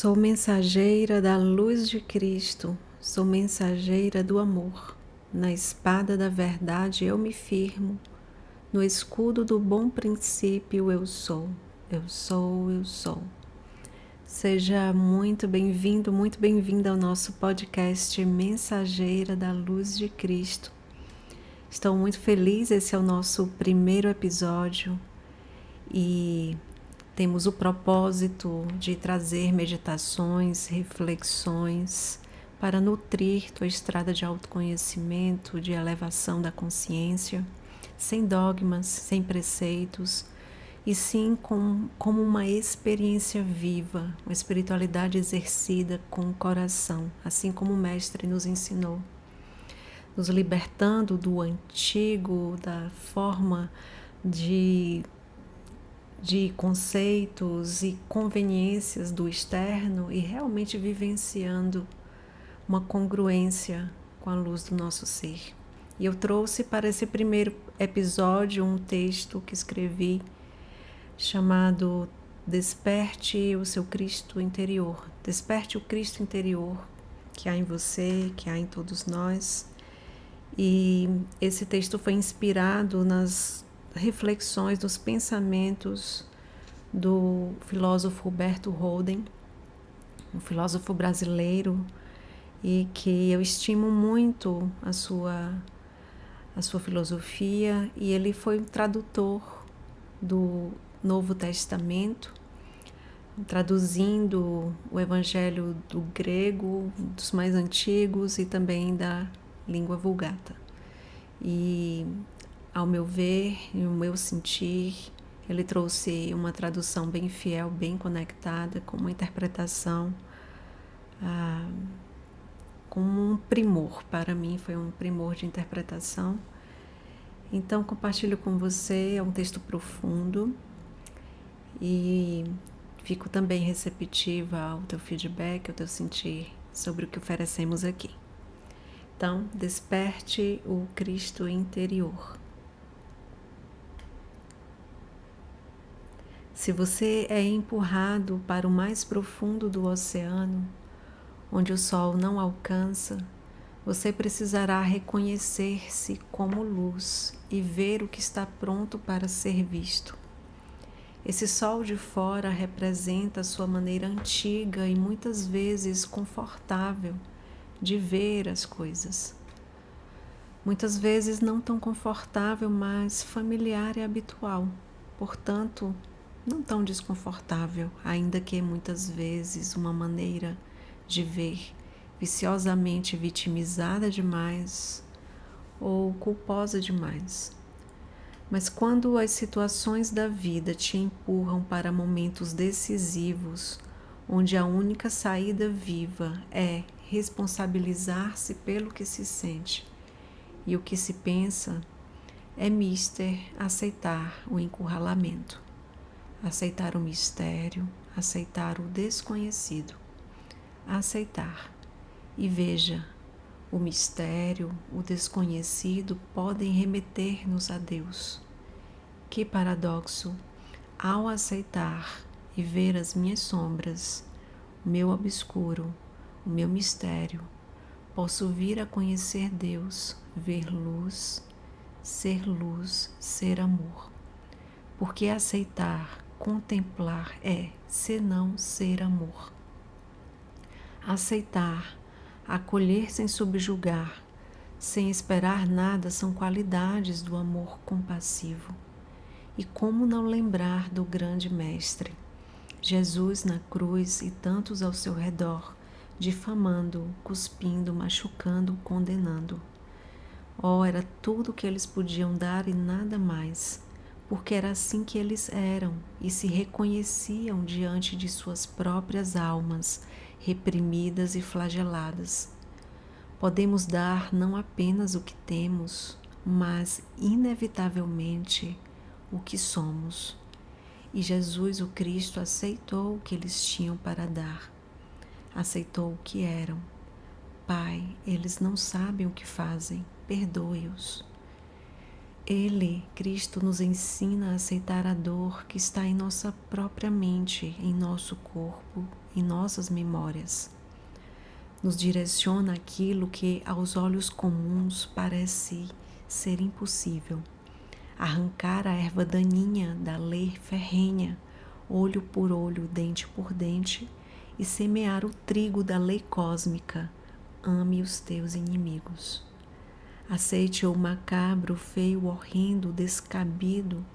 Sou mensageira da luz de Cristo, sou mensageira do amor. Na espada da verdade eu me firmo, no escudo do bom princípio eu sou, eu sou, eu sou. Seja muito bem-vindo, muito bem-vinda ao nosso podcast Mensageira da Luz de Cristo. Estou muito feliz, esse é o nosso primeiro episódio e temos o propósito de trazer meditações, reflexões para nutrir tua estrada de autoconhecimento, de elevação da consciência, sem dogmas, sem preceitos, e sim como uma experiência viva, uma espiritualidade exercida com o coração, assim como o Mestre nos ensinou, nos libertando do antigo, da forma de conceitos e conveniências do externo e realmente vivenciando uma congruência com a luz do nosso ser. E eu trouxe para esse primeiro episódio um texto que escrevi chamado Desperte o seu Cristo interior. Desperte o Cristo interior que há em você, que há em todos nós. E esse texto foi inspirado nas reflexões, dos pensamentos do filósofo Huberto Holden, um filósofo brasileiro, e que eu estimo muito a sua filosofia, e ele foi um tradutor do Novo Testamento, traduzindo o Evangelho do grego, dos mais antigos, e também da língua vulgata. E, ao meu ver e o meu sentir, ele trouxe uma tradução bem fiel, bem conectada, com uma interpretação como um primor. Para mim foi um primor de interpretação. Então compartilho com você, é um texto profundo e fico também receptiva ao teu feedback, ao teu sentir sobre o que oferecemos aqui. Então, desperte o Cristo interior. Se você é empurrado para o mais profundo do oceano, onde o sol não alcança, você precisará reconhecer-se como luz e ver o que está pronto para ser visto. Esse sol de fora representa a sua maneira antiga e muitas vezes confortável de ver as coisas. Muitas vezes não tão confortável, mas familiar e habitual. Portanto, não tão desconfortável, ainda que muitas vezes uma maneira de ver viciosamente vitimizada demais ou culposa demais. Mas quando as situações da vida te empurram para momentos decisivos, onde a única saída viva é responsabilizar-se pelo que se sente e o que se pensa, é mister aceitar o encurralamento, aceitar o mistério, aceitar o desconhecido, aceitar. E veja, o mistério, o desconhecido podem remeter-nos a Deus. Que paradoxo! Ao aceitar e ver as minhas sombras, o meu obscuro, o meu mistério, posso vir a conhecer Deus, ver luz, ser amor. Porque aceitar, contemplar é, senão ser amor. Aceitar, acolher sem subjugar, sem esperar nada, são qualidades do amor compassivo. E como não lembrar do grande Mestre, Jesus na cruz e tantos ao seu redor, difamando, cuspindo, machucando, condenando. Oh, era tudo o que eles podiam dar e nada mais, porque era assim que eles eram e se reconheciam diante de suas próprias almas, reprimidas e flageladas. Podemos dar não apenas o que temos, mas inevitavelmente o que somos. E Jesus, o Cristo, aceitou o que eles tinham para dar. Aceitou o que eram. Pai, eles não sabem o que fazem, perdoe-os. Ele, Cristo, nos ensina a aceitar a dor que está em nossa própria mente, em nosso corpo, em nossas memórias. Nos direciona aquilo que aos olhos comuns parece ser impossível. Arrancar a erva daninha da lei ferrenha, olho por olho, dente por dente, e semear o trigo da lei cósmica. Ame os teus inimigos. Aceite o macabro, o feio, o horrendo, o descabido,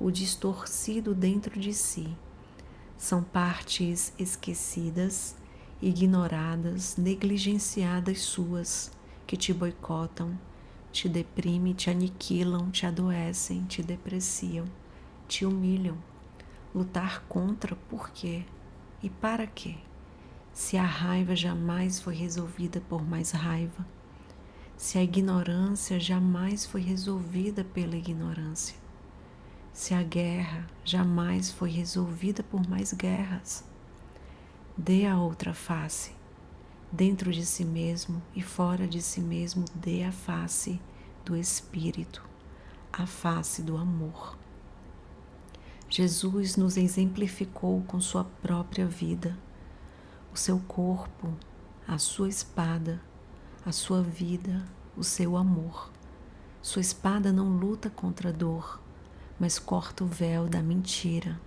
o distorcido dentro de si. São partes esquecidas, ignoradas, negligenciadas suas, que te boicotam, te deprimem, te aniquilam, te adoecem, te depreciam, te humilham. Lutar contra por quê? E para quê? Se a raiva jamais foi resolvida por mais raiva, se a ignorância jamais foi resolvida pela ignorância, se a guerra jamais foi resolvida por mais guerras, dê a outra face. Dentro de si mesmo e fora de si mesmo, dê a face do Espírito, a face do amor. Jesus nos exemplificou com sua própria vida, o seu corpo, a sua espada, a sua vida, o seu amor. Sua espada não luta contra a dor, mas corta o véu da mentira,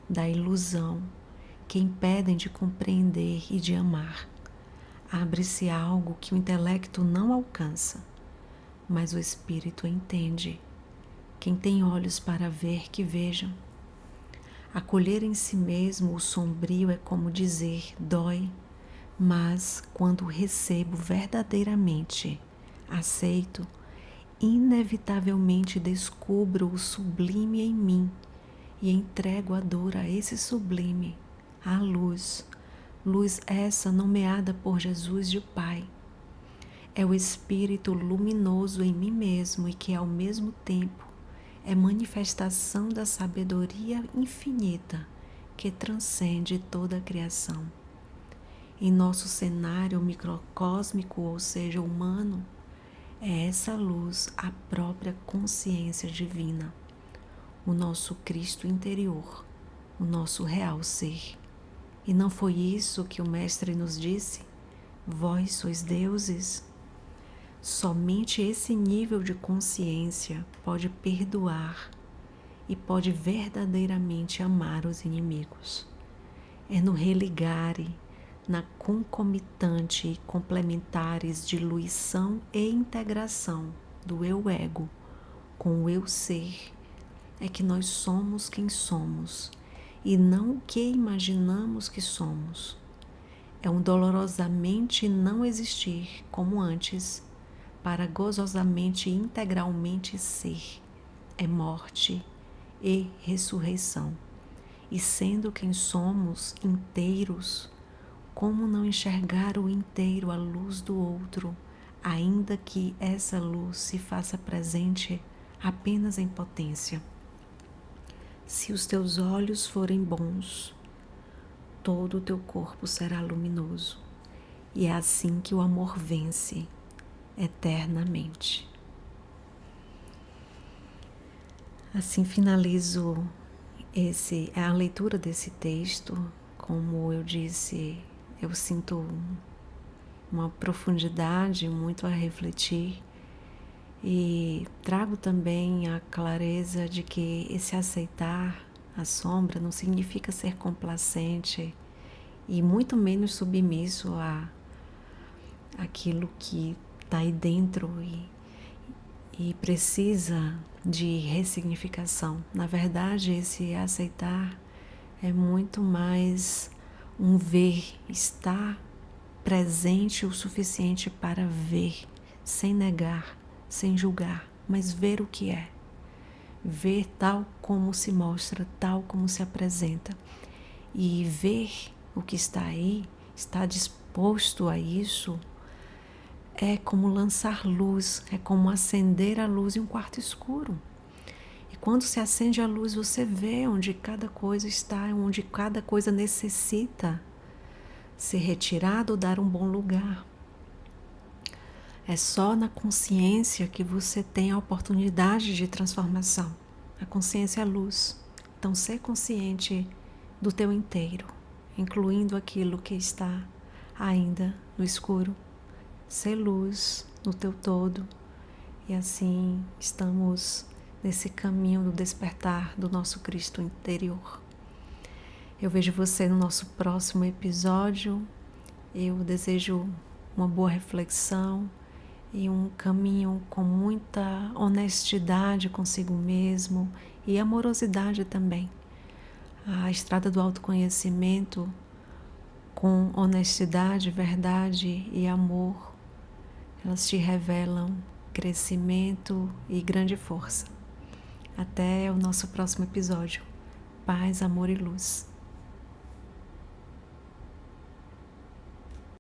da ilusão, que impedem de compreender e de amar. Abre-se algo que o intelecto não alcança, mas o espírito entende. Quem tem olhos para ver, que vejam. Acolher em si mesmo o sombrio é como dizer, dói, mas quando recebo verdadeiramente, aceito, inevitavelmente descubro o sublime em mim e entrego a dor a esse sublime, a luz. Luz essa nomeada por Jesus de Pai. É o Espírito luminoso em mim mesmo e que ao mesmo tempo é manifestação da sabedoria infinita que transcende toda a criação. Em nosso cenário microcósmico, ou seja, humano, é essa luz a própria consciência divina, o nosso Cristo interior, o nosso real ser. E não foi isso que o Mestre nos disse? Vós sois deuses? Somente esse nível de consciência pode perdoar e pode verdadeiramente amar os inimigos. É no religare, na concomitante e complementares diluição e integração do eu-ego com o eu-ser, é que nós somos quem somos e não o que imaginamos que somos. É um dolorosamente não existir como antes, para gozosamente e integralmente ser. É morte e ressurreição. E sendo quem somos, inteiros, como não enxergar o inteiro à luz do outro, ainda que essa luz se faça presente apenas em potência? Se os teus olhos forem bons, todo o teu corpo será luminoso. E é assim que o amor vence eternamente. Assim finalizo a leitura desse texto. Como eu disse, eu sinto uma profundidade muito a refletir e trago também a clareza de que esse aceitar a sombra não significa ser complacente e muito menos submisso àquilo que está aí dentro e precisa de ressignificação. Na verdade, esse aceitar é muito mais um ver, estar presente o suficiente para ver, sem negar, sem julgar, mas ver o que é. Ver tal como se mostra, tal como se apresenta. E ver o que está aí, estar disposto a isso, é como lançar luz, é como acender a luz em um quarto escuro. E quando se acende a luz, você vê onde cada coisa está, onde cada coisa necessita ser retirada ou dar um bom lugar. É só na consciência que você tem a oportunidade de transformação. A consciência é luz. Então, ser consciente do teu inteiro, incluindo aquilo que está ainda no escuro. Ser luz no teu todo. E assim estamos nesse caminho do despertar do nosso Cristo interior. Eu vejo você no nosso próximo episódio. Eu desejo uma boa reflexão e um caminho com muita honestidade consigo mesmo e amorosidade também. A estrada do autoconhecimento com honestidade, verdade e amor, elas te revelam crescimento e grande força. Até o nosso próximo episódio. Paz, amor e luz.